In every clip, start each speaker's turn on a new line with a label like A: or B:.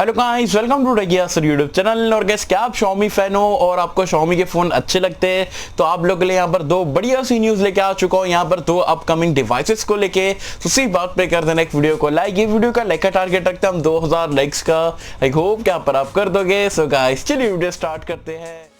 A: Hello guys, welcome to techie Yasar YouTube channel. और guys, क्या आप Xiaomi फैन हो और आपको Xiaomi के फोन अच्छे लगते हैं तो आप लोग के लिए यहाँ पर दो बढ़िया सी न्यूज लेके आ चुका हूँ। यहाँ पर दो अपकमिंग डिवाइसेस को लेके तो उसी बात पे कर देना एक वीडियो को लाइक। ये वीडियो का लाइक का टारगेट रखते हैं हम 2000 लाइक्स का। आई होप क्या पर आप कर दोगे। सो गाइस, चलिए वीडियो स्टार्ट करते हैं।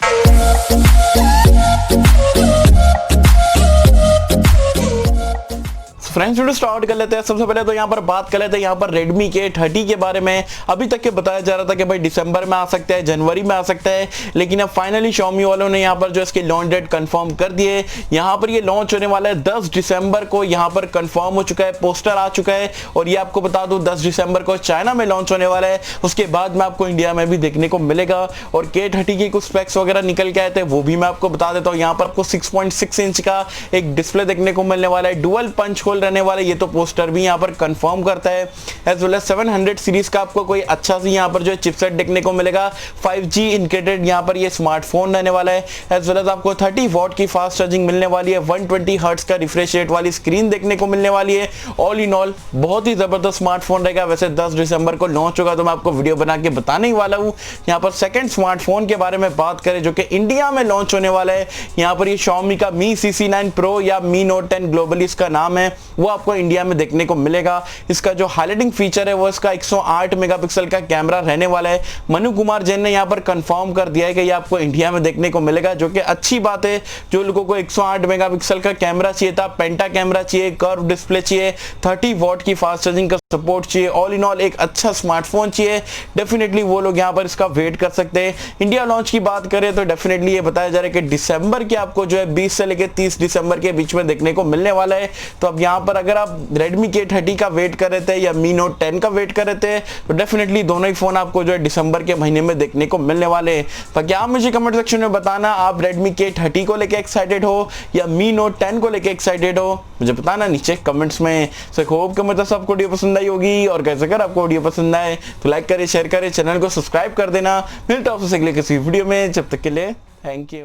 A: फ्रेंड्स, वीडियो स्टार्ट कर लेते हैं। सबसे पहले तो यहाँ पर बात कर लेते हैं यहाँ पर Redmi के 30 के बारे में। अभी तक के बताया जा रहा था कि भाई दिसंबर में आ सकता है, जनवरी में आ सकता है, लेकिन अब फाइनली Xiaomi वालों ने यहाँ पर जो इसके लॉन्च डेट कंफर्म कर दिए। यहाँ पर ये लॉन्च होने वाला है 10 दिसंबर को। यहाँ पर कंफर्म हो चुका है, पोस्टर आ चुका है। और ये आपको बता दूं 10 दिसंबर को चाइना में लॉन्च होने वाला है, उसके बाद में आपको इंडिया में भी देखने को मिलेगा। और K30 की कुछ स्पेक्स वगैरह निकल के आए थे, वो भी मैं आपको बता देता हूँ। यहाँ पर आपको 6.6 इंच का एक डिस्प्ले देखने को मिलने वाला है, डुअल पंच होल रहने वाला है, ये तो पोस्टर भी यहाँ पर कंफर्म करता है। एज वेल एज 700 सीरीज का आपको कोई अच्छा सी यहाँ पर जो चिपसेट देखने को मिलेगा। 5G इंटीग्रेटेड यहाँ पर ये स्मार्टफोन रहने वाला है। एज वेल एज आपको 30 वॉट की फास्ट चार्जिंग मिलने वाली है, 120 हर्ट्ज का रिफ्रेश रेट वाली स्क्रीन देखने को मिलने वाली है। ऑल इन ऑल बहुत ही जबरदस्त स्मार्टफोन रहेगा। वैसे 10 दिसंबर को लॉन्च होगा तो मैं आपको वीडियो बना के बताने ही वाला हूँ। यहाँ पर सेकंड स्मार्टफोन के बारे में बात करें जो कि इंडिया में लॉन्च होने वाला है। यहाँ पर ये Xiaomi का Mi CC9 Pro या Mi Note 10 ग्लोबली इसका नाम है, वो आपको इंडिया में देखने को मिलेगा। इसका जो हाइलाइटिंग फीचर है वो इसका 108 मेगापिक्सल का कैमरा रहने वाला है। मनु कुमार जैन ने यहाँ पर कंफर्म कर दिया है कि ये आपको इंडिया में देखने को मिलेगा, जो कि अच्छी बात है। जो लोगों को 108 मेगापिक्सल का कैमरा चाहिए था, पेंटा कैमरा चाहिए, कर्व डिस्प्ले चाहिए, 30 वॉट की फास्ट चार्जिंग का सपोर्ट चाहिए, ऑल इन ऑल एक अच्छा स्मार्टफोन चाहिए, डेफिनेटली वो लोग यहाँ पर इसका वेट कर सकते हैं। इंडिया लॉन्च की बात करें तो डेफिनेटली ये बताया जा रहा है कि दिसंबर के आपको जो है 20 से लेकर 30 दिसंबर के बीच में देखने को मिलने वाला है। तो अब यहाँ पर अगर आप Redmi K30 का वेट कर रहे थे या Mi Note 10 का वेट कर रहे थे तो डेफिनेटली दोनों ही फोन आपको जो है दिसंबर के महीने में देखने को मिलने वाले हैं। बाकी आप मुझे कमेंट सेक्शन में बताना आप Redmi K30 को लेके एक्साइटेड हो या Mi Note 10 को लेके एक्साइटेड हो, मुझे बताना नीचे कमेंट्स में। सो होप कि मतलब सबको वीडियो पसंद आई होगी। और कैसे अगर आपको वीडियो पसंद आए तो लाइक करें, शेयर करें, चैनल को सब्सक्राइब कर देना। मिलता हूं आपसे अगले किसी वीडियो में, जब तक के लिए थैंक यू।